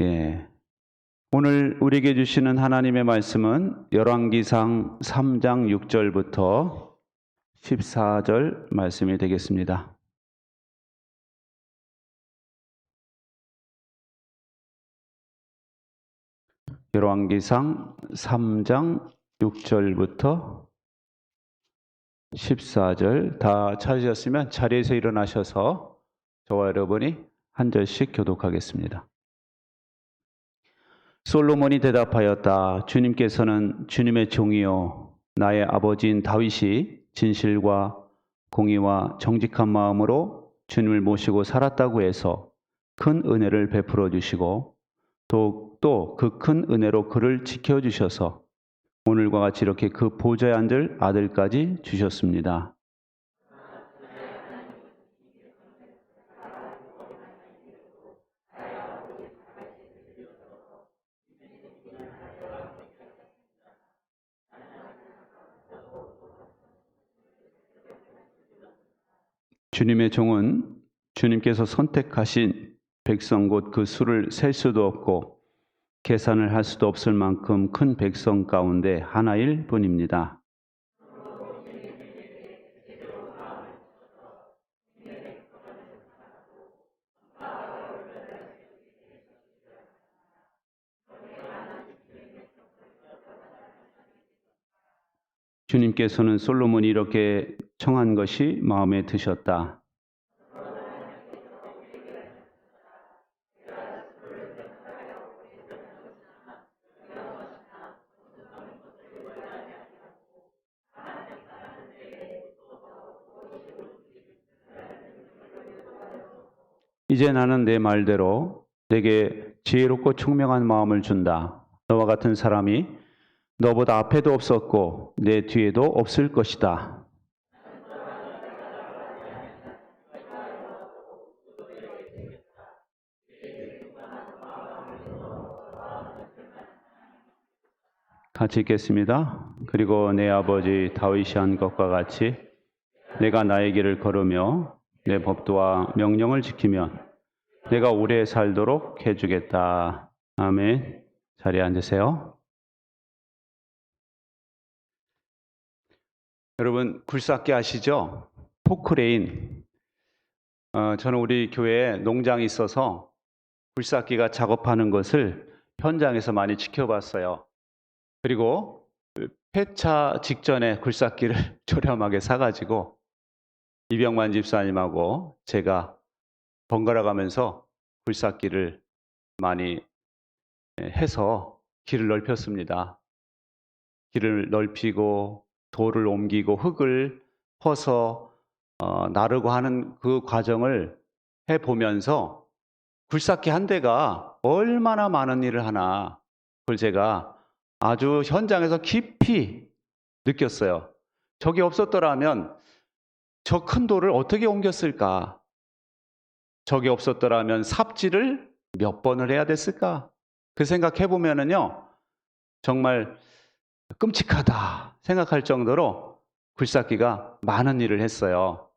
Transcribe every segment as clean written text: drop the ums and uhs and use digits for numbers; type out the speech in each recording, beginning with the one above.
예. 오늘 우리에게 주시는 하나님의 말씀은 열왕기상 3장 6절부터 14절 말씀이 되겠습니다. 열왕기상 3장 6절부터 14절 다 찾으셨으면 자리에서 일어나셔서 저와 여러분이 한 절씩 교독하겠습니다. 솔로몬이 대답하였다. 주님께서는 주님의 종이요 나의 아버지인 다윗이 진실과 공의와 정직한 마음으로 주님을 모시고 살았다고 해서 큰 은혜를 베풀어 주시고 또 그 큰 은혜로 그를 지켜주셔서 오늘과 같이 이렇게 그 보좌에 앉을 아들까지 주셨습니다. 주님의 종은 주님께서 선택하신 백성 곧 그 수를 셀 수도 없고 계산을 할 수도 없을 만큼 큰 백성 가운데 하나일 뿐입니다. 주님께서는 솔로몬이 이렇게 청한 것이 마음에 드셨다. 이제 나는 내 말대로 내게 지혜롭고 총명한 마음을 준다. 너와 같은 사람이 너보다 앞에도 없었고 내 뒤에도 없을 것이다. 같이 읽겠습니다. 그리고 내 아버지 다윗이 한 것과 같이 내가 나의 길을 걸으며 내 법도와 명령을 지키면 내가 오래 살도록 해주겠다. 아멘. 자리에 앉으세요. 여러분 굴삭기 아시죠? 포크레인. 저는 우리 교회에 농장이 있어서 굴삭기가 작업하는 것을 현장에서 많이 지켜봤어요. 그리고 폐차 직전에 굴삭기를 저렴하게 사가지고 이병만 집사님하고 제가 번갈아 가면서 굴삭기를 많이 해서 길을 넓혔습니다. 길을 넓히고 돌을 옮기고 흙을 퍼서 나르고 하는 그 과정을 해보면서 굴삭기 한 대가 얼마나 많은 일을 하나 그걸 제가 아주 현장에서 깊이 느꼈어요. 저게 없었더라면 저 큰 돌을 어떻게 옮겼을까? 저게 없었더라면 삽질을 몇 번을 해야 됐을까? 그 생각해 보면은요, 정말 끔찍하다 생각할 정도로 굴삭기가 많은 일을 했어요.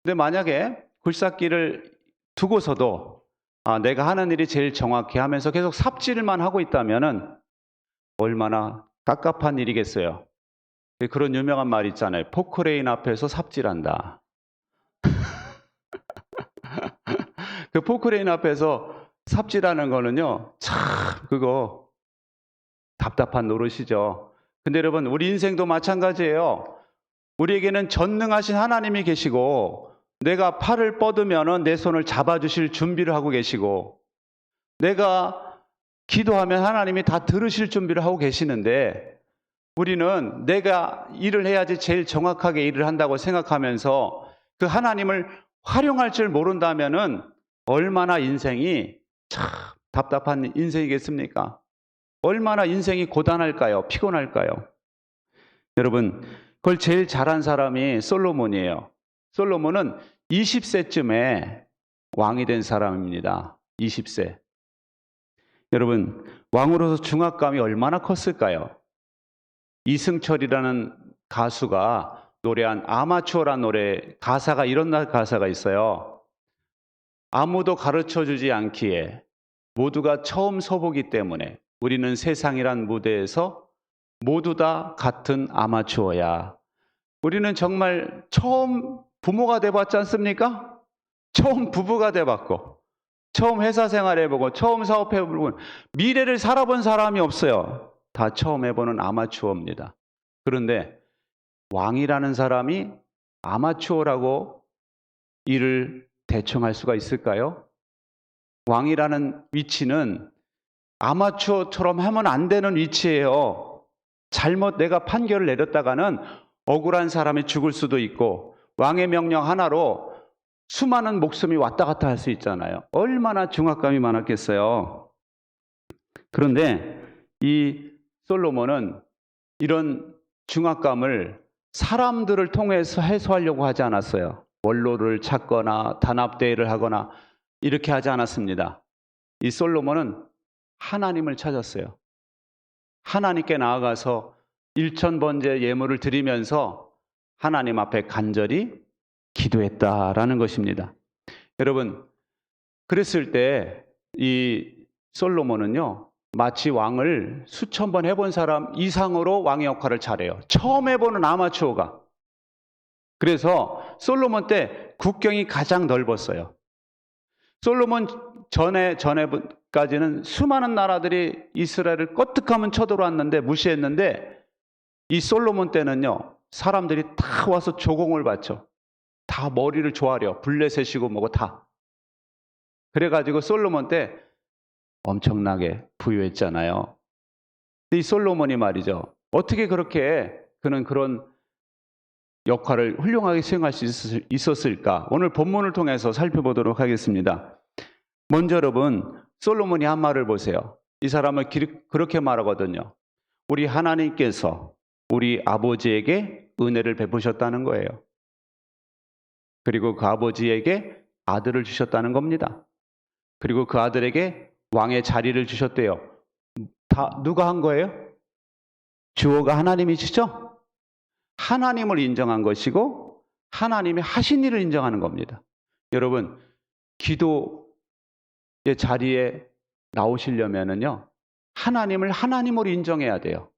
근데 만약에 굴삭기를 두고서도 내가 하는 일이 제일 정확해 하면서 계속 삽질만 하고 있다면은 얼마나 깝깝한 일이겠어요. 그런 유명한 말 있잖아요. 포크레인 앞에서 삽질한다. 그 포크레인 앞에서 삽질하는 거는요, 참 그거 답답한 노릇이죠. 근데 여러분 우리 인생도 마찬가지예요. 우리에게는 전능하신 하나님이 계시고 내가 팔을 뻗으면 내 손을 잡아주실 준비를 하고 계시고 내가 기도하면 하나님이 다 들으실 준비를 하고 계시는데 우리는 내가 일을 해야지 제일 정확하게 일을 한다고 생각하면서 그 하나님을 활용할 줄 모른다면은 얼마나 인생이 참 답답한 인생이겠습니까? 얼마나 인생이 고단할까요? 피곤할까요? 여러분, 그걸 제일 잘한 사람이 솔로몬이에요. 솔로몬은 20세쯤에 왕이 된 사람입니다. 20세. 여러분, 왕으로서 중압감이 얼마나 컸을까요? 이승철이라는 가수가 노래한 아마추어란 노래 가사가 이런 가사가 있어요. 아무도 가르쳐주지 않기에 모두가 처음 서보기 때문에 우리는 세상이란 무대에서 모두 다 같은 아마추어야. 우리는 정말 처음 부모가 돼봤지 않습니까? 처음 부부가 돼봤고, 처음 회사 생활 해보고, 처음 사업해보고, 미래를 살아본 사람이 없어요. 다 처음 해보는 아마추어입니다. 그런데 왕이라는 사람이 아마추어라고 이를 대충할 수가 있을까요? 왕이라는 위치는 아마추어처럼 하면 안 되는 위치예요. 잘못 내가 판결을 내렸다가는 억울한 사람이 죽을 수도 있고, 왕의 명령 하나로 수많은 목숨이 왔다 갔다 할 수 있잖아요. 얼마나 중압감이 많았겠어요. 그런데 이 솔로몬은 이런 중압감을 사람들을 통해서 해소하려고 하지 않았어요. 원로를 찾거나 단합대회를 하거나 이렇게 하지 않았습니다. 이 솔로몬은 하나님을 찾았어요. 하나님께 나아가서 일천번제 예물을 드리면서 하나님 앞에 간절히 기도했다라는 것입니다. 여러분, 그랬을 때 이 솔로몬은요, 마치 왕을 수천 번 해본 사람 이상으로 왕의 역할을 잘해요. 처음 해보는 아마추어가. 그래서 솔로몬 때 국경이 가장 넓었어요. 솔로몬 전에까지는 수많은 나라들이 이스라엘을 껐득하면 쳐들어왔는데 무시했는데, 이 솔로몬 때는요, 사람들이 다 와서 조공을 바쳐. 다 머리를 조아려. 블레셋이고 뭐고 다. 그래가지고 솔로몬 때 엄청나게 부유했잖아요. 이 솔로몬이 말이죠, 어떻게 그렇게 그는 그런 역할을 훌륭하게 수행할 수 있었을까? 오늘 본문을 통해서 살펴보도록 하겠습니다. 먼저 여러분, 솔로몬이 한 말을 보세요. 이 사람은 그렇게 말하거든요. 우리 하나님께서 우리 아버지에게 은혜를 베푸셨다는 거예요. 그리고 그 아버지에게 아들을 주셨다는 겁니다. 그리고 그 아들에게 왕의 자리를 주셨대요. 다 누가 한 거예요? 주어가 하나님이시죠? 하나님을 인정한 것이고 하나님이 하신 일을 인정하는 겁니다. 여러분, 기도의 자리에 나오시려면은요, 하나님을 하나님으로 인정해야 돼요.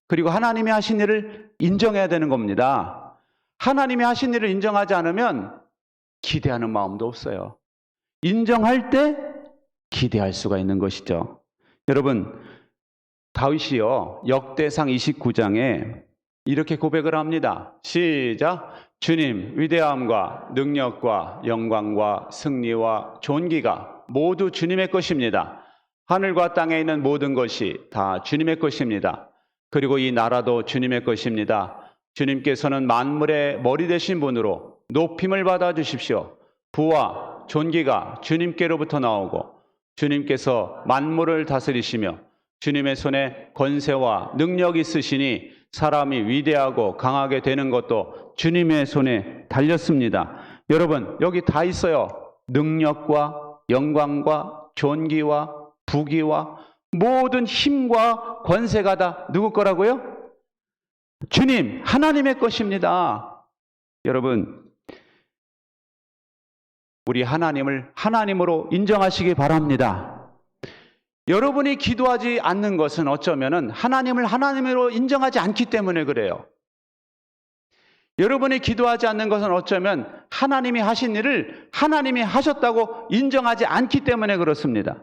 그리고 하나님이 하신 일을 인정해야 되는 겁니다. 하나님이 하신 일을 인정하지 않으면 기대하는 마음도 없어요. 인정할 때 기대할 수가 있는 것이죠. 여러분, 다윗이요, 역대상 29장에 이렇게 고백을 합니다. 시작. 주님, 위대함과 능력과 영광과 승리와 존귀가 모두 주님의 것입니다. 하늘과 땅에 있는 모든 것이 다 주님의 것입니다. 그리고 이 나라도 주님의 것입니다. 주님께서는 만물의 머리 되신 분으로 높임을 받아 주십시오. 부와 존귀가 주님께로부터 나오고 주님께서 만물을 다스리시며 주님의 손에 권세와 능력이 있으시니 사람이 위대하고 강하게 되는 것도 주님의 손에 달렸습니다. 여러분, 여기 다 있어요. 능력과 영광과 존귀와 부귀와 모든 힘과 권세가 다 누구 거라고요? 주님, 하나님의 것입니다. 여러분, 우리 하나님을 하나님으로 인정하시기 바랍니다. 여러분이 기도하지 않는 것은 어쩌면은 하나님을 하나님으로 인정하지 않기 때문에 그래요. 여러분이 기도하지 않는 것은 어쩌면 하나님이 하신 일을 하나님이 하셨다고 인정하지 않기 때문에 그렇습니다.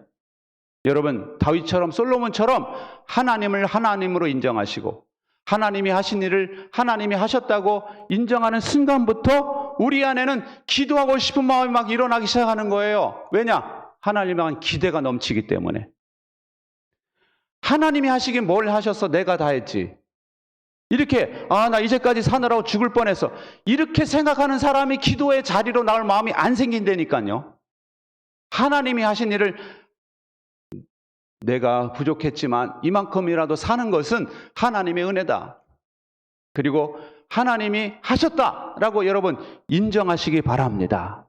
여러분, 다윗처럼 솔로몬처럼 하나님을 하나님으로 인정하시고 하나님이 하신 일을 하나님이 하셨다고 인정하는 순간부터 우리 안에는 기도하고 싶은 마음이 막 일어나기 시작하는 거예요. 왜냐? 하나님에 대한 기대가 넘치기 때문에. 하나님이 하시긴 뭘 하셨어? 내가 다 했지. 이렇게 나 이제까지 사느라고 죽을 뻔했어. 이렇게 생각하는 사람이 기도의 자리로 나올 마음이 안 생긴다니까요. 하나님이 하신 일을 내가 부족했지만 이만큼이라도 사는 것은 하나님의 은혜다. 그리고 하나님이 하셨다라고 여러분 인정하시기 바랍니다.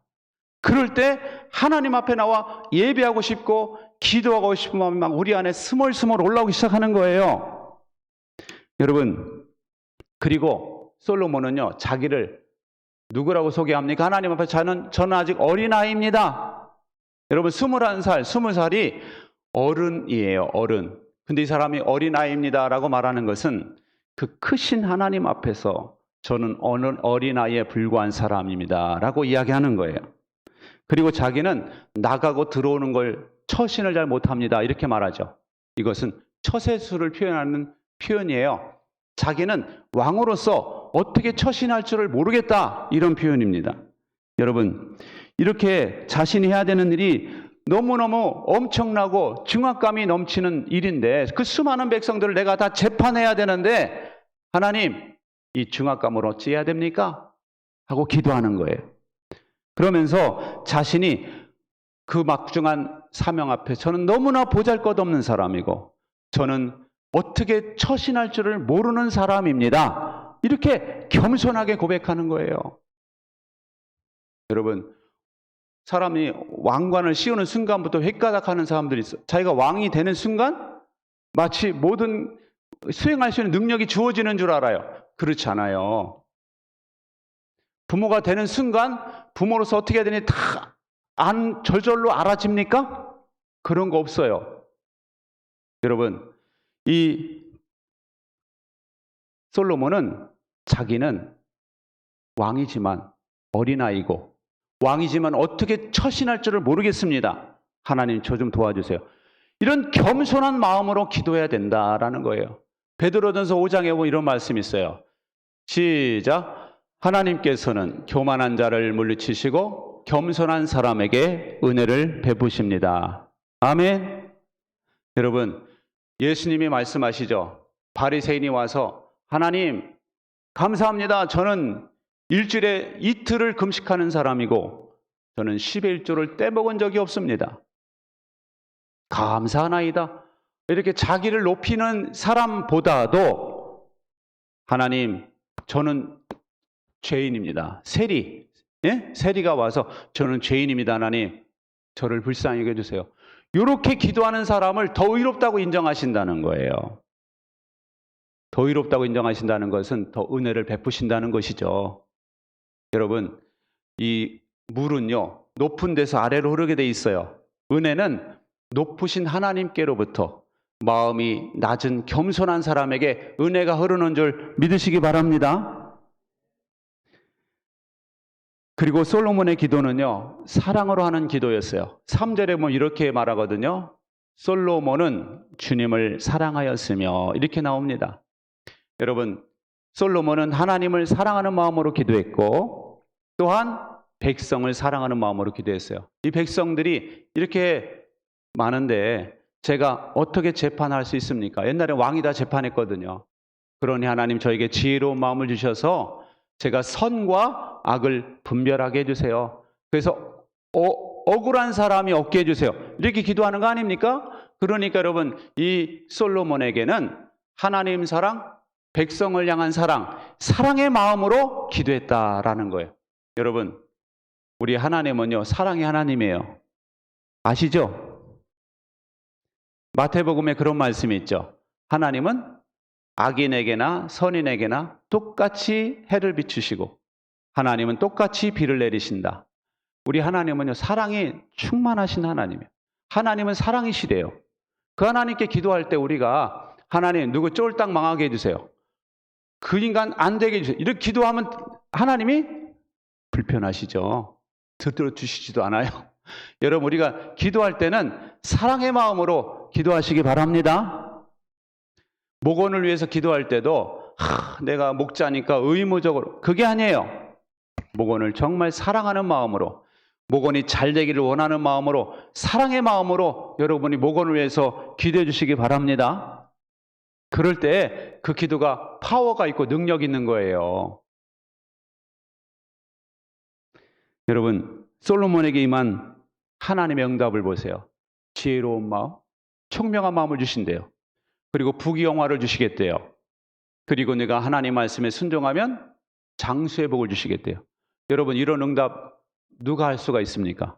그럴 때 하나님 앞에 나와 예배하고 싶고 기도하고 싶은 마음이 막 우리 안에 스멀스멀 올라오기 시작하는 거예요. 여러분, 그리고 솔로몬은요, 자기를 누구라고 소개합니까? 하나님 앞에 저는 아직 어린아이입니다. 여러분, 21살, 20살이 어른이에요, 어른. 근데 이 사람이 어린아이입니다라고 말하는 것은 그 크신 하나님 앞에서 저는 어린아이에 불과한 사람입니다라고 이야기하는 거예요. 그리고 자기는 나가고 들어오는 걸 처신을 잘 못합니다. 이렇게 말하죠. 이것은 처세술을 표현하는 표현이에요. 자기는 왕으로서 어떻게 처신할 줄을 모르겠다. 이런 표현입니다. 여러분, 이렇게 자신이 해야 되는 일이 너무너무 엄청나고 중압감이 넘치는 일인데 그 수많은 백성들을 내가 다 재판해야 되는데 하나님, 이 중압감을 어찌해야 됩니까? 하고 기도하는 거예요. 그러면서 자신이 그 막중한 사명 앞에 저는 너무나 보잘것없는 사람이고 저는 어떻게 처신할 줄을 모르는 사람입니다. 이렇게 겸손하게 고백하는 거예요. 여러분, 사람이 왕관을 씌우는 순간부터 획가닥하는 사람들이 있어요. 자기가 왕이 되는 순간 마치 모든 수행할 수 있는 능력이 주어지는 줄 알아요. 그렇지 않아요. 부모가 되는 순간 부모로서 어떻게 해야 되니 다 저절로 알아집니까? 그런 거 없어요. 여러분, 이 솔로몬은 자기는 왕이지만 어린아이고 왕이지만 어떻게 처신할 줄을 모르겠습니다. 하나님 저 좀 도와주세요. 이런 겸손한 마음으로 기도해야 된다라는 거예요. 베드로전서 5장에 보면 이런 말씀이 있어요. 시작. 하나님께서는 교만한 자를 물리치시고 겸손한 사람에게 은혜를 베푸십니다. 아멘. 여러분, 예수님이 말씀하시죠. 바리새인이 와서 하나님 감사합니다. 저는 일주일에 이틀을 금식하는 사람이고 저는 10의 1조를 떼먹은 적이 없습니다. 감사하나이다. 이렇게 자기를 높이는 사람보다도 하나님 저는 죄인입니다. 세리가 와서 저는 죄인입니다. 하나님 저를 불쌍히 여겨주세요. 이렇게 기도하는 사람을 더 의롭다고 인정하신다는 거예요. 더 의롭다고 인정하신다는 것은 더 은혜를 베푸신다는 것이죠. 여러분, 이 물은요 높은 데서 아래로 흐르게 돼 있어요. 은혜는 높으신 하나님께로부터 마음이 낮은 겸손한 사람에게 은혜가 흐르는 줄 믿으시기 바랍니다. 그리고 솔로몬의 기도는요 사랑으로 하는 기도였어요. 3절에 보면 이렇게 말하거든요. 솔로몬은 주님을 사랑하였으며 이렇게 나옵니다. 여러분, 솔로몬은 하나님을 사랑하는 마음으로 기도했고 또한 백성을 사랑하는 마음으로 기도했어요. 이 백성들이 이렇게 많은데 제가 어떻게 재판할 수 있습니까? 옛날에 왕이 다 재판했거든요. 그러니 하나님 저에게 지혜로운 마음을 주셔서 제가 선과 악을 분별하게 해주세요. 그래서 억울한 사람이 없게 해주세요. 이렇게 기도하는 거 아닙니까? 그러니까 여러분, 이 솔로몬에게는 하나님 사랑, 백성을 향한 사랑, 사랑의 마음으로 기도했다라는 거예요. 여러분, 우리 하나님은요 사랑의 하나님이에요. 아시죠? 마태복음에 그런 말씀이 있죠. 하나님은 악인에게나 선인에게나 똑같이 해를 비추시고 하나님은 똑같이 비를 내리신다. 우리 하나님은요 사랑이 충만하신 하나님이에요. 하나님은 사랑이시래요. 그 하나님께 기도할 때 우리가 하나님 누구 쫄딱 망하게 해주세요. 그 인간 안 되게 해주세요. 이렇게 기도하면 하나님이 불편하시죠. 들어주시지도 않아요. 여러분, 우리가 기도할 때는 사랑의 마음으로 기도하시기 바랍니다. 목원을 위해서 기도할 때도 내가 목자니까 의무적으로 그게 아니에요. 목원을 정말 사랑하는 마음으로, 목원이 잘 되기를 원하는 마음으로, 사랑의 마음으로 여러분이 목원을 위해서 기도해 주시기 바랍니다. 그럴 때 그 기도가 파워가 있고 능력 있는 거예요. 여러분, 솔로몬에게 임한 하나님의 응답을 보세요. 지혜로운 마음, 총명한 마음을 주신대요. 그리고 부귀영화를 주시겠대요. 그리고 내가 하나님 말씀에 순종하면 장수의 복을 주시겠대요. 여러분, 이런 응답 누가 할 수가 있습니까?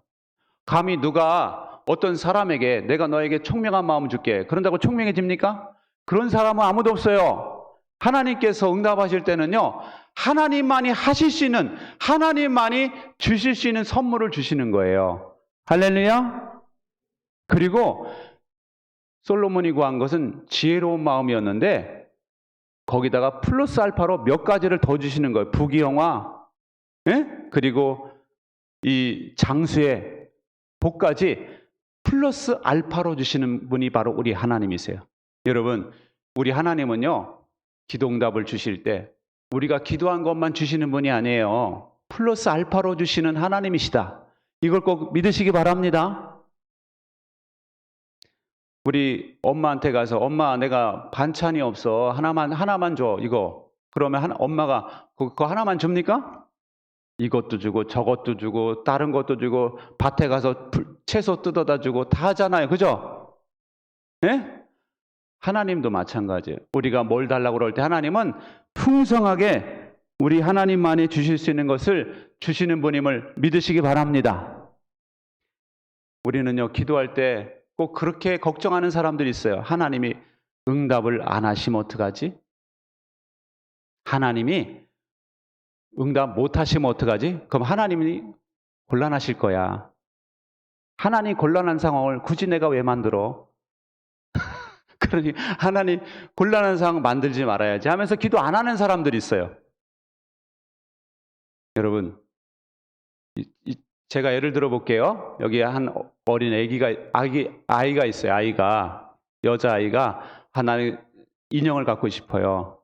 감히 누가 어떤 사람에게 내가 너에게 총명한 마음을 줄게 그런다고 총명해집니까? 그런 사람은 아무도 없어요. 하나님께서 응답하실 때는요 하나님만이 하실 수 있는, 하나님만이 주실 수 있는 선물을 주시는 거예요. 할렐루야. 그리고 솔로몬이 구한 것은 지혜로운 마음이었는데 거기다가 플러스 알파로 몇 가지를 더 주시는 거예요. 부귀영화, 예? 그리고 이 장수의 복까지 플러스 알파로 주시는 분이 바로 우리 하나님이세요. 여러분, 우리 하나님은요, 기도응답을 주실 때 우리가 기도한 것만 주시는 분이 아니에요. 플러스 알파로 주시는 하나님이시다. 이걸 꼭 믿으시기 바랍니다. 우리 엄마한테 가서 엄마 내가 반찬이 없어. 하나만 줘. 이거. 그러면 엄마가 그거 하나만 줍니까? 이것도 주고 저것도 주고 다른 것도 주고 밭에 가서 채소 뜯어다 주고 다 하잖아요. 그죠? 예? 하나님도 마찬가지예요. 우리가 뭘 달라고 그럴 때 하나님은 풍성하게 우리 하나님만이 주실 수 있는 것을 주시는 분임을 믿으시기 바랍니다. 우리는요, 기도할 때 꼭 그렇게 걱정하는 사람들이 있어요. 하나님이 응답을 안 하시면 어떡하지? 하나님이 응답 못 하시면 어떡하지? 그럼 하나님이 곤란하실 거야. 하나님 곤란한 상황을 굳이 내가 왜 만들어? 그러니 하나님 곤란한 상황 만들지 말아야지 하면서 기도 안 하는 사람들이 있어요. 여러분, 제가 예를 들어 볼게요. 여기 한 어린 아이가 있어요. 여자아이가 하나의 인형을 갖고 싶어요.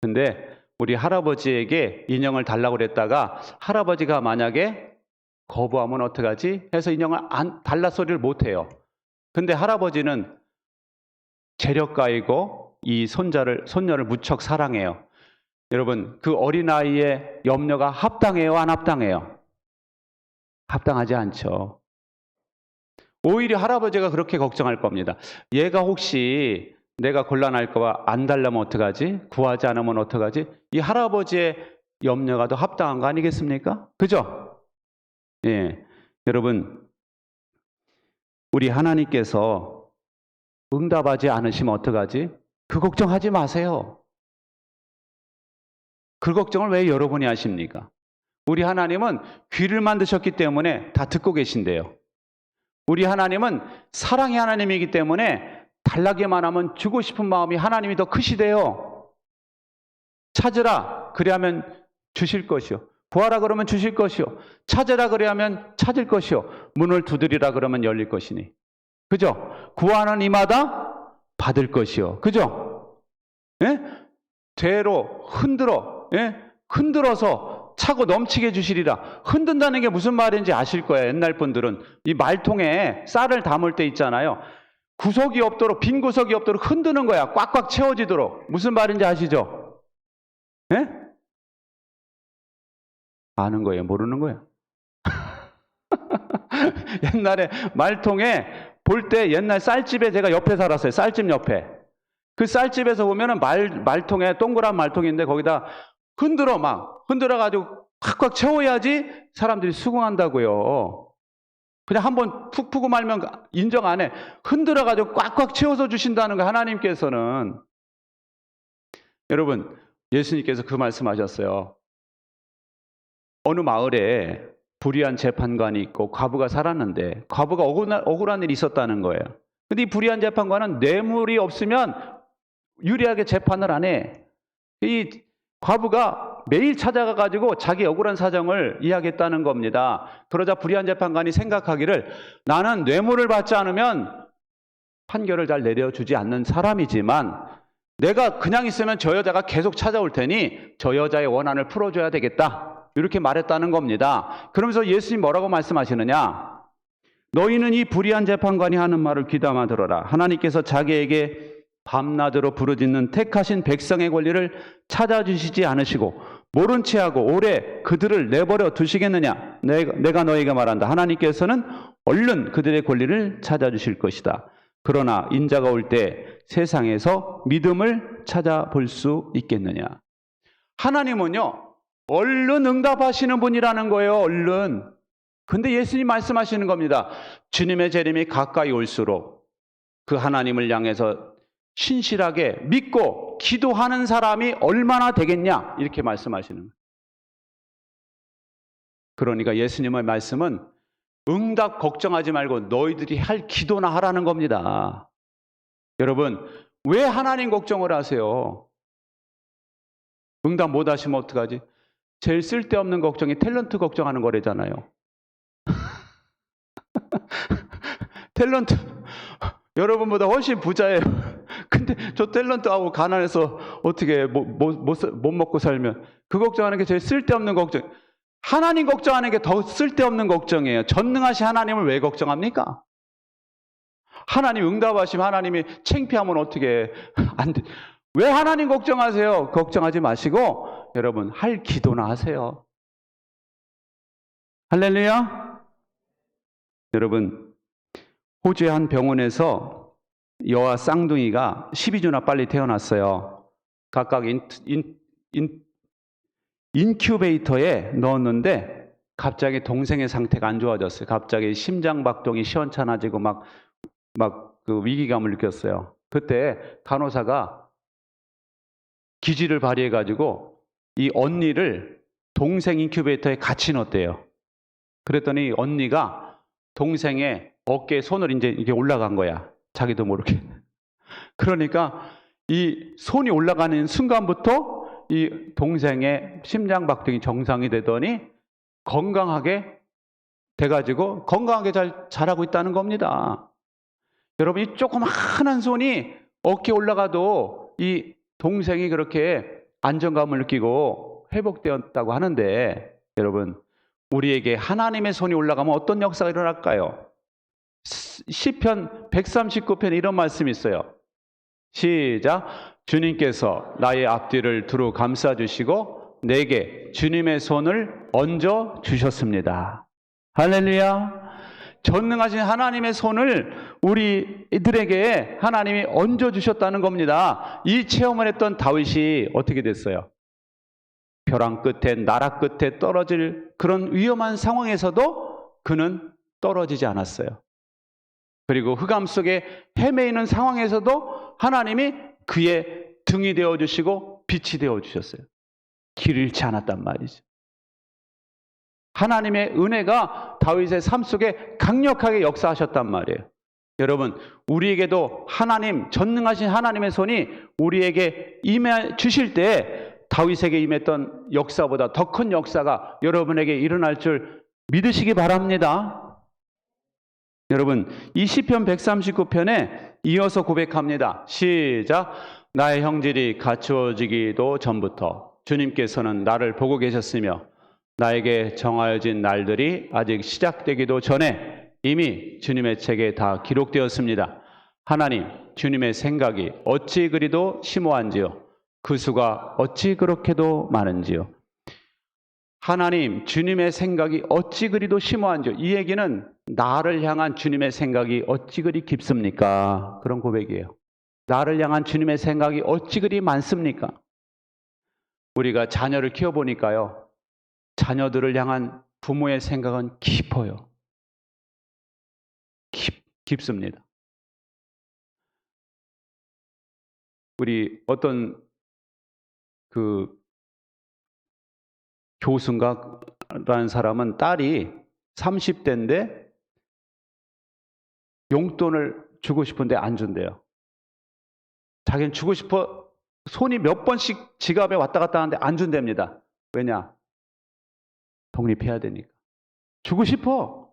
근데 우리 할아버지에게 인형을 달라고 그랬다가 할아버지가 만약에 거부하면 어떡하지? 해서 인형을 달라 소리를 못 해요. 근데 할아버지는 재력가이고 이 손녀를 무척 사랑해요. 여러분, 그 어린아이의 염려가 합당해요, 안 합당해요? 합당하지 않죠. 오히려 할아버지가 그렇게 걱정할 겁니다. 얘가 혹시 내가 곤란할까 봐 안 달라면 어떡하지? 구하지 않으면 어떡하지? 이 할아버지의 염려가 더 합당한 거 아니겠습니까? 그죠? 예. 여러분, 우리 하나님께서 응답하지 않으시면 어떡하지? 그 걱정하지 마세요. 그 걱정을 왜 여러분이 하십니까? 우리 하나님은 귀를 만드셨기 때문에 다 듣고 계신대요. 우리 하나님은 사랑의 하나님이기 때문에 달라기만 하면 주고 싶은 마음이 하나님이 더 크시대요. 찾으라 그리하면 주실 것이요. 구하라 그러면 주실 것이요. 찾으라 그리하면 찾을 것이요. 문을 두드리라 그러면 열릴 것이니. 그죠? 구하는 이마다 받을 것이요. 그죠? 예? 되로 흔들어서 차고 넘치게 주시리라. 흔든다는 게 무슨 말인지 아실 거예요. 옛날 분들은 이 말통에 쌀을 담을 때 있잖아요. 구석이 없도록, 빈 구석이 없도록 흔드는 거야. 꽉꽉 채워지도록. 무슨 말인지 아시죠? 예? 아는 거예요? 모르는 거예요? 옛날에 말통에 볼 때 옛날 쌀집에 제가 옆에 살았어요. 쌀집 옆에. 그 쌀집에서 보면은 말통에 동그란 말통인데 거기다 흔들어가지고 꽉꽉 채워야지 사람들이 수긍한다고요. 그냥 한번 푹 푸고 말면 인정 안 해. 흔들어가지고 꽉꽉 채워서 주신다는 거 하나님께서는. 여러분, 예수님께서 그 말씀하셨어요. 어느 마을에 불의한 재판관이 있고 과부가 살았는데 과부가 억울한 일이 있었다는 거예요. 근데 이 불의한 재판관은 뇌물이 없으면 유리하게 재판을 안 해. 이 과부가 매일 찾아가가지고 자기 억울한 사정을 이야기했다는 겁니다. 그러자 불의한 재판관이 생각하기를 나는 뇌물을 받지 않으면 판결을 잘 내려주지 않는 사람이지만 내가 그냥 있으면 저 여자가 계속 찾아올 테니 저 여자의 원한을 풀어줘야 되겠다. 이렇게 말했다는 겁니다. 그러면서 예수님 뭐라고 말씀하시느냐? 너희는 이 불의한 재판관이 하는 말을 귀담아 들어라. 하나님께서 자기에게 밤낮으로 부르짖는 택하신 백성의 권리를 찾아주시지 않으시고 모른 채 하고 오래 그들을 내버려 두시겠느냐? 내가 너희에게 말한다. 하나님께서는 얼른 그들의 권리를 찾아주실 것이다. 그러나 인자가 올 때 세상에서 믿음을 찾아볼 수 있겠느냐? 하나님은요, 얼른 응답하시는 분이라는 거예요. 얼른. 근데 예수님 말씀하시는 겁니다. 주님의 재림이 가까이 올수록 그 하나님을 향해서 신실하게 믿고 기도하는 사람이 얼마나 되겠냐? 이렇게 말씀하시는 거예요. 그러니까 예수님의 말씀은 응답 걱정하지 말고 너희들이 할 기도나 하라는 겁니다. 여러분, 왜 하나님 걱정을 하세요? 응답 못 하시면 어떡하지? 제일 쓸데없는 걱정이 탤런트 걱정하는 거래잖아요. 탤런트 여러분보다 훨씬 부자예요. 근데 저 탤런트하고 가난해서 어떻게 못 먹고 살면 그 걱정하는 게 제일 쓸데없는 걱정. 하나님 걱정하는 게 더 쓸데없는 걱정이에요. 전능하신 하나님을 왜 걱정합니까? 하나님 응답하시면 하나님이 창피하면 어떻게 안 돼. 왜 하나님 걱정하세요? 걱정하지 마시고 여러분 할 기도나 하세요. 할렐루야. 여러분 호주의 한 병원에서 여와 쌍둥이가 12주나 빨리 태어났어요. 각각 인큐베이터에 넣었는데 갑자기 동생의 상태가 안 좋아졌어요. 갑자기 심장박동이 시원찮아지고 막 그 위기감을 느꼈어요. 그때 간호사가 기지를 발휘해가지고 이 언니를 동생 인큐베이터에 같이 넣었대요. 그랬더니 언니가 동생의 어깨에 손을 이제 이게 올라간 거야. 자기도 모르게. 그러니까 이 손이 올라가는 순간부터 이 동생의 심장박동이 정상이 되더니 건강하게 돼가지고 건강하게 잘 자라고 있다는 겁니다. 여러분 이 조그마한 손이 어깨에 올라가도 이 동생이 그렇게 안정감을 느끼고 회복되었다고 하는데 여러분 우리에게 하나님의 손이 올라가면 어떤 역사가 일어날까요? 시편 139편에 이런 말씀이 있어요. 시작. 주님께서 나의 앞뒤를 두루 감싸주시고 내게 주님의 손을 얹어 주셨습니다. 할렐루야. 전능하신 하나님의 손을 우리들에게 하나님이 얹어 주셨다는 겁니다. 이 체험을 했던 다윗이 어떻게 됐어요? 벼랑 끝에 나락 끝에 떨어질 그런 위험한 상황에서도 그는 떨어지지 않았어요. 그리고 흑암 속에 헤매이는 상황에서도 하나님이 그의 등이 되어주시고 빛이 되어주셨어요. 길을 잃지 않았단 말이죠. 하나님의 은혜가 다윗의 삶 속에 강력하게 역사하셨단 말이에요. 여러분, 우리에게도 하나님, 전능하신 하나님의 손이 우리에게 임해 주실 때 다윗에게 임했던 역사보다 더 큰 역사가 여러분에게 일어날 줄 믿으시기 바랍니다. 여러분, 이 시편 139편에 이어서 고백합니다. 시작. 나의 형질이 갖추어지기도 전부터 주님께서는 나를 보고 계셨으며 나에게 정하여진 날들이 아직 시작되기도 전에 이미 주님의 책에 다 기록되었습니다. 하나님, 주님의 생각이 어찌 그리도 심오한지요. 그 수가 어찌 그렇게도 많은지요. 하나님, 주님의 생각이 어찌 그리도 심오한지요. 이 얘기는 나를 향한 주님의 생각이 어찌 그리 깊습니까? 그런 고백이에요. 나를 향한 주님의 생각이 어찌 그리 많습니까? 우리가 자녀를 키워보니까요. 자녀들을 향한 부모의 생각은 깊어요. 깊습니다. 우리 어떤 그 교수인가라는 사람은 딸이 30대인데 용돈을 주고 싶은데 안 준대요. 자기는 주고 싶어 손이 몇 번씩 지갑에 왔다 갔다 하는데 안 준답니다. 왜냐? 독립해야 되니까. 주고 싶어.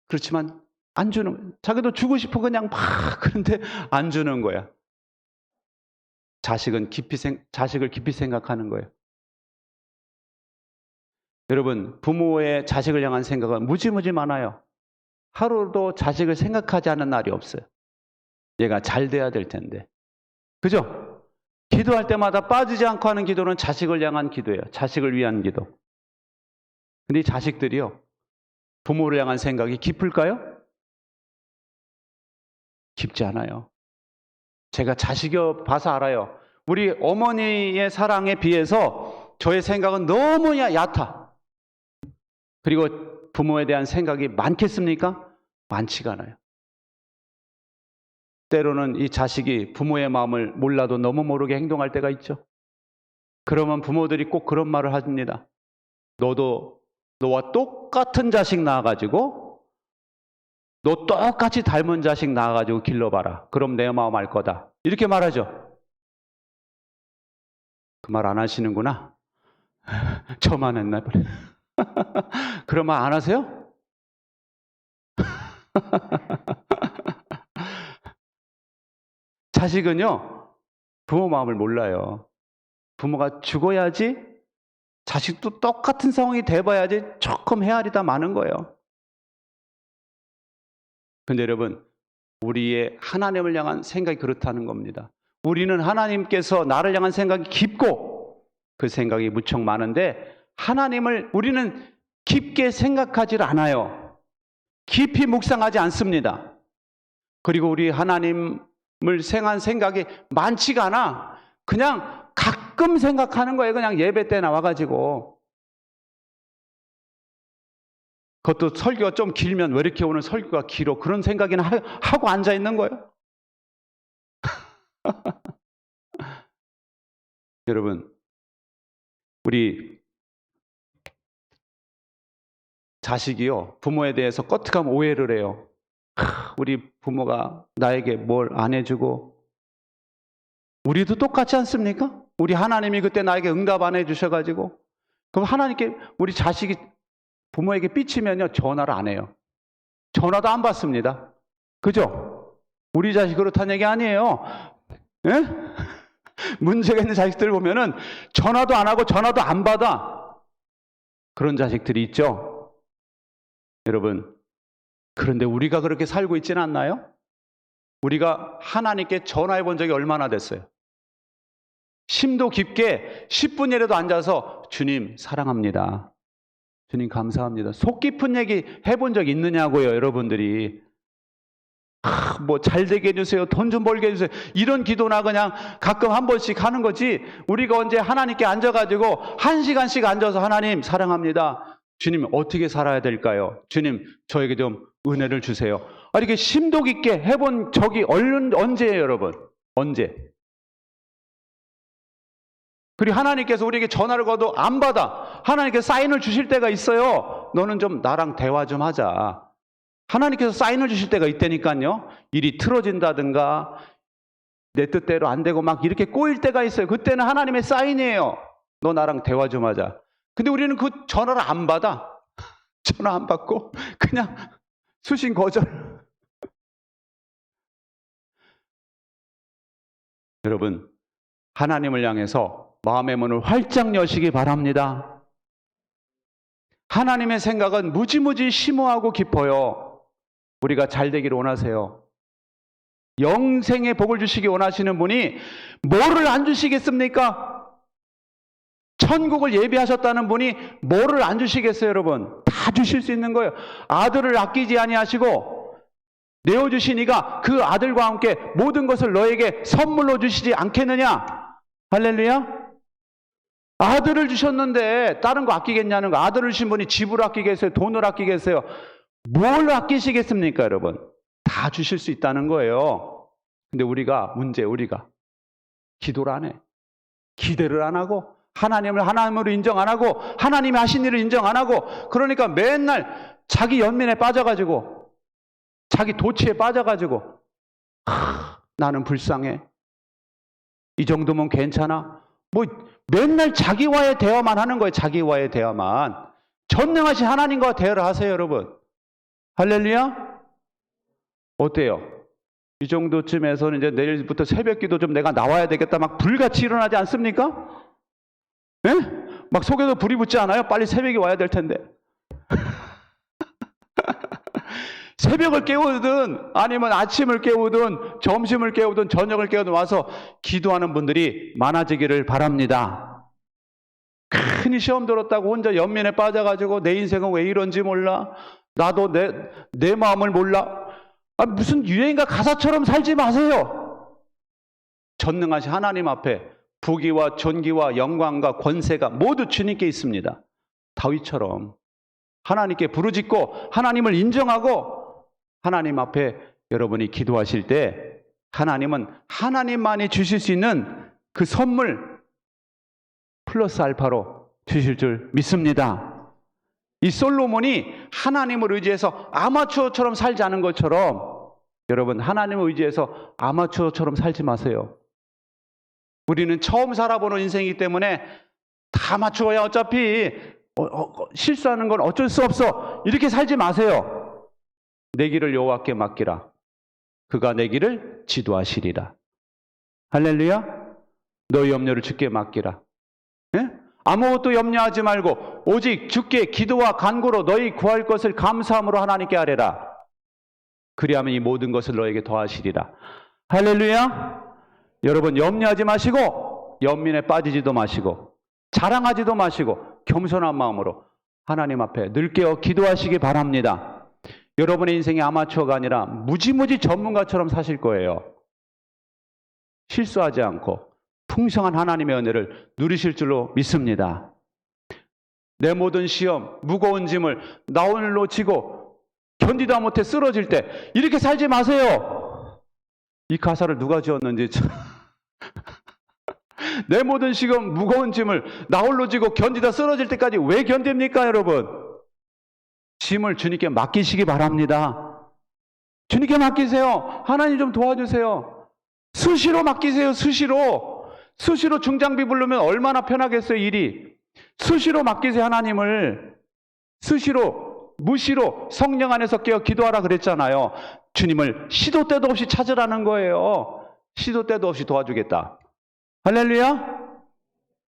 그렇지만 안 주는, 자기도 주고 싶어 그냥 막 그런데 안 주는 거야. 자식을 깊이 생각하는 거예요. 여러분, 부모의 자식을 향한 생각은 무지무지 많아요. 하루도 자식을 생각하지 않는 날이 없어요. 얘가 잘 돼야 될 텐데. 그죠? 기도할 때마다 빠지지 않고 하는 기도는 자식을 향한 기도예요. 자식을 위한 기도. 근데 이 자식들이요. 부모를 향한 생각이 깊을까요? 깊지 않아요. 제가 자식이어 봐서 알아요. 우리 어머니의 사랑에 비해서 저의 생각은 너무 얕아. 그리고 부모에 대한 생각이 많겠습니까? 많지가 않아요. 때로는 이 자식이 부모의 마음을 몰라도 너무 모르게 행동할 때가 있죠. 그러면 부모들이 꼭 그런 말을 합니다. 너도 너와 똑같은 자식 낳아가지고 너 똑같이 닮은 자식 낳아가지고 길러봐라. 그럼 내 마음 알 거다. 이렇게 말하죠. 그 말 안 하시는구나. 저만 했나 보네. 그런 말 안 하세요? 자식은요, 부모 마음을 몰라요. 부모가 죽어야지, 자식도 똑같은 상황이 돼봐야지 조금 헤아리다 마는 거예요. 근데 여러분, 우리의 하나님을 향한 생각이 그렇다는 겁니다. 우리는 하나님께서 나를 향한 생각이 깊고 그 생각이 무척 많은데 하나님을 우리는 깊게 생각하지 않아요. 깊이 묵상하지 않습니다. 그리고 우리 하나님을 생한 생각이 많지가 않아. 그냥 가끔 생각하는 거예요. 그냥 예배 때 나와가지고. 그것도 설교가 좀 길면 왜 이렇게 오늘 설교가 길어? 그런 생각이나 하고 앉아 있는 거예요. 여러분, 우리 자식이요, 부모에 대해서 껐득하면 오해를 해요. 우리 부모가 나에게 뭘 안 해주고, 우리도 똑같지 않습니까? 우리 하나님이 그때 나에게 응답 안 해주셔가지고, 그럼 하나님께 우리 자식이 부모에게 삐치면요, 전화를 안 해요. 전화도 안 받습니다. 그죠? 우리 자식 그렇다는 얘기 아니에요. 예? 문제가 있는 자식들 보면은 전화도 안 하고 전화도 안 받아. 그런 자식들이 있죠. 여러분, 그런데 우리가 그렇게 살고 있지는 않나요? 우리가 하나님께 전화해 본 적이 얼마나 됐어요? 심도 깊게 10분이라도 앉아서 주님 사랑합니다. 주님 감사합니다. 속 깊은 얘기 해본 적 있느냐고요, 여러분들이. 뭐 잘 되게 해주세요. 돈 좀 벌게 해주세요. 이런 기도나 그냥 가끔 한 번씩 하는 거지. 우리가 언제 하나님께 앉아가지고 1시간씩 앉아서 하나님 사랑합니다. 주님 어떻게 살아야 될까요? 주님 저에게 좀 은혜를 주세요. 이렇게 심도 깊게 해본 적이 언제예요, 여러분? 언제? 그리고 하나님께서 우리에게 전화를 걸어도 안 받아. 하나님께서 사인을 주실 때가 있어요. 너는 좀 나랑 대화 좀 하자. 하나님께서 사인을 주실 때가 있다니까요. 일이 틀어진다든가 내 뜻대로 안 되고 막 이렇게 꼬일 때가 있어요. 그때는 하나님의 사인이에요. 너 나랑 대화 좀 하자. 근데 우리는 그 전화를 안 받아. 전화 안 받고 그냥 수신 거절. 여러분, 하나님을 향해서 마음의 문을 활짝 여시기 바랍니다. 하나님의 생각은 무지무지 심오하고 깊어요. 우리가 잘 되기를 원하세요. 영생의 복을 주시기 원하시는 분이 뭐를 안 주시겠습니까? 천국을 예비하셨다는 분이 뭐를 안 주시겠어요, 여러분? 다 주실 수 있는 거예요. 아들을 아끼지 아니하시고 내어주시니까 그 아들과 함께 모든 것을 너에게 선물로 주시지 않겠느냐? 할렐루야. 아들을 주셨는데 다른 거 아끼겠냐는 거. 아들을 주신 분이 집을 아끼겠어요? 돈을 아끼겠어요? 뭘 아끼시겠습니까, 여러분? 다 주실 수 있다는 거예요. 근데 우리가 기도를 안 해. 기대를 안 하고 하나님을 하나님으로 인정 안 하고 하나님이 하신 일을 인정 안 하고 그러니까 맨날 자기 연민에 빠져가지고 자기 도취에 빠져가지고 나는 불쌍해. 이 정도면 괜찮아. 뭐 맨날 자기와의 대화만 하는 거예요. 자기와의 대화만. 전능하신 하나님과 대화를 하세요, 여러분. 할렐루야? 어때요? 이 정도쯤에서는 이제 내일부터 새벽기도 좀 내가 나와야 되겠다 막 불같이 일어나지 않습니까? 예? 막 속에서 불이 붙지 않아요? 빨리 새벽이 와야 될 텐데. 새벽을 깨우든 아니면 아침을 깨우든 점심을 깨우든 저녁을 깨우든 와서 기도하는 분들이 많아지기를 바랍니다. 큰일 시험 들었다고 혼자 연민에 빠져가지고 내 인생은 왜 이런지 몰라. 나도 내 마음을 몰라. 무슨 유행가 가사처럼 살지 마세요. 전능하신 하나님 앞에 부귀와 존귀와 영광과 권세가 모두 주님께 있습니다. 다윗처럼 하나님께 부르짖고 하나님을 인정하고 하나님 앞에 여러분이 기도하실 때 하나님은 하나님만이 주실 수 있는 그 선물 플러스 알파로 주실 줄 믿습니다. 이 솔로몬이 하나님을 의지해서 아마추어처럼 살지 않은 것처럼 여러분 하나님을 의지해서 아마추어처럼 살지 마세요. 우리는 처음 살아보는 인생이기 때문에 다 맞추어야 어차피 실수하는 건 어쩔 수 없어. 이렇게 살지 마세요. 내 길을 여호와께 맡기라. 그가 내 길을 지도하시리라. 할렐루야. 너의 염려를 주께 맡기라. 예? 아무것도 염려하지 말고 오직 주께 기도와 간구로 너희 구할 것을 감사함으로 하나님께 아뢰라. 그리하면 이 모든 것을 너에게 더하시리라. 할렐루야. 여러분 염려하지 마시고 연민에 빠지지도 마시고 자랑하지도 마시고 겸손한 마음으로 하나님 앞에 늘 깨어 기도하시기 바랍니다. 여러분의 인생이 아마추어가 아니라 무지무지 전문가처럼 사실 거예요. 실수하지 않고 풍성한 하나님의 은혜를 누리실 줄로 믿습니다. 내 모든 시험, 무거운 짐을 나 오늘로 지고 견디다 못해 쓰러질 때 이렇게 살지 마세요. 이 가사를 누가 지었는지 내 모든 시험, 무거운 짐을 나 홀로 지고 견디다 쓰러질 때까지 왜 견딥니까 여러분? 짐을 주님께 맡기시기 바랍니다. 주님께 맡기세요. 하나님 좀 도와주세요. 수시로 맡기세요. 수시로 중장비 부르면 얼마나 편하겠어요 일이. 수시로 맡기세요. 하나님을 수시로 무시로 성령 안에서 깨어 기도하라 그랬잖아요. 주님을 시도 때도 없이 찾으라는 거예요. 시도 때도 없이 도와주겠다. 할렐루야.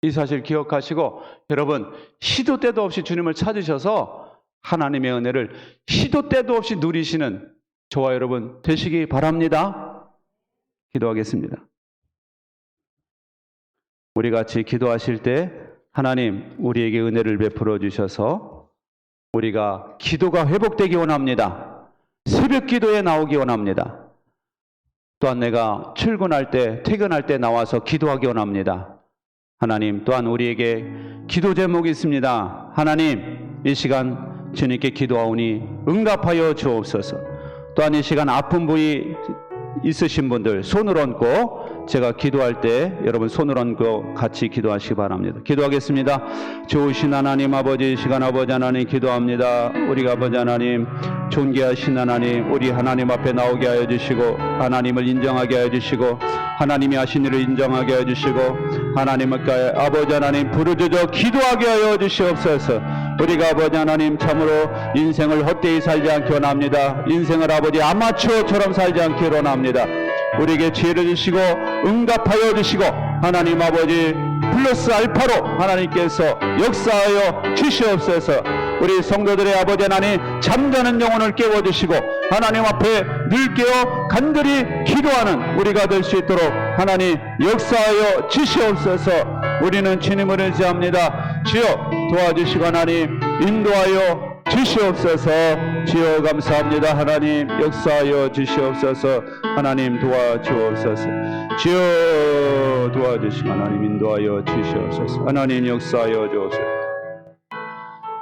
이 사실 기억하시고 여러분 시도 때도 없이 주님을 찾으셔서 하나님의 은혜를 시도 때도 없이 누리시는 저와 여러분 되시기 바랍니다. 기도하겠습니다. 우리 같이 기도하실 때 하나님 우리에게 은혜를 베풀어 주셔서 우리가 기도가 회복되기 원합니다. 새벽 기도에 나오기 원합니다. 또한 내가 출근할 때 퇴근할 때 나와서 기도하기 원합니다. 하나님 또한 우리에게 기도 제목이 있습니다. 하나님 이 시간 주님께 기도하오니 응답하여 주옵소서. 또한 이 시간 아픈 부위 있으신 분들 손을 얹고 제가 기도할 때 여러분 손을 얹고 같이 기도하시기 바랍니다. 기도하겠습니다. 좋으신 하나님 아버지, 시간 아버지 하나님 기도합니다. 우리가 아버지 하나님 존귀하신 하나님, 우리 하나님 앞에 나오게 하여 주시고 하나님을 인정하게 하여 주시고 하나님이 하신 일을 인정하게 하여 주시고 하나님께 아버지 하나님 부르짖어 기도하게 하여 주시옵소서. 우리가 아버지 하나님 참으로 인생을 헛되이 살지 않기 원합니다. 인생을 아버지 아마추어처럼 살지 않기 원합니다. 우리에게 지혜를 주시고 응답하여 주시고 하나님 아버지 플러스 알파로 하나님께서 역사하여 주시옵소서. 우리 성도들의 아버지 하나님 잠자는 영혼을 깨워주시고 하나님 앞에 늘 깨어 간절히 기도하는 우리가 될 수 있도록 하나님 역사하여 주시옵소서. 우리는 주님을 의지합니다. 주여 도와주시고 하나님 인도하여 주시옵소서. 주여 감사합니다. 하나님 역사하여 주시옵소서. 하나님 도와주옵소서. 주여 도와주시고 하나님 인도하여 주시옵소서. 하나님 역사하여 주옵소서.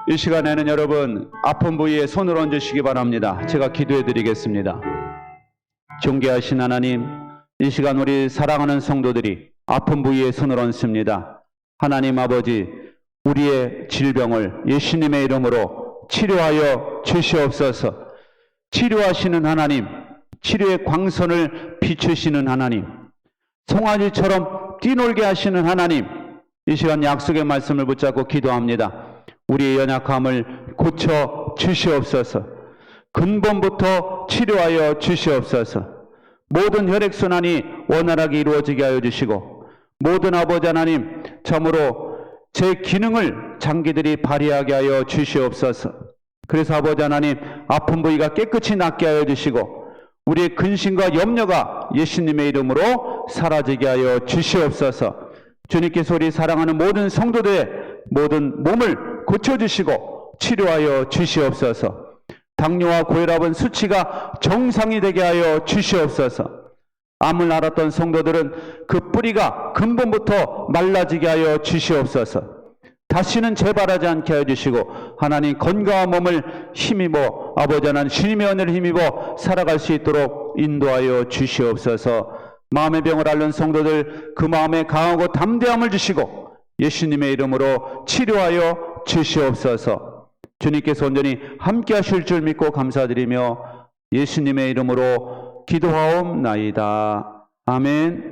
이 시간에는 여러분 아픈 부위에 손을 얹으시기 바랍니다. 제가 기도해 드리겠습니다. 존귀하신 하나님, 이 시간 우리 사랑하는 성도들이 아픈 부위에 손을 얹습니다. 하나님 아버지, 우리의 질병을 예수님의 이름으로 치료하여 주시옵소서. 치료하시는 하나님, 치료의 광선을 비추시는 하나님, 송아지처럼 뛰놀게 하시는 하나님, 이 시간 약속의 말씀을 붙잡고 기도합니다. 우리의 연약함을 고쳐 주시옵소서. 근본부터 치료하여 주시옵소서. 모든 혈액순환이 원활하게 이루어지게 하여 주시고 모든 아버지 하나님 참으로 제 기능을 장기들이 발휘하게 하여 주시옵소서. 그래서 아버지 하나님 아픈 부위가 깨끗이 낫게 하여 주시고 우리의 근심과 염려가 예수님의 이름으로 사라지게 하여 주시옵소서. 주님께서 우리 사랑하는 모든 성도들의 모든 몸을 고쳐주시고 치료하여 주시옵소서. 당뇨와 고혈압은 수치가 정상이 되게 하여 주시옵소서. 암을 앓았던 성도들은 그 뿌리가 근본부터 말라지게 하여 주시옵소서. 다시는 재발하지 않게 하여 주시고 하나님 건강한 몸을 힘입어 아버지 하나님 주님의 은혜를 힘입어 살아갈 수 있도록 인도하여 주시옵소서. 마음의 병을 앓는 성도들 그 마음에 강하고 담대함을 주시고 예수님의 이름으로 치료하여 주시옵소서. 주님께서 온전히 함께 하실 줄 믿고 감사드리며 예수님의 이름으로 기도하옵나이다. 아멘.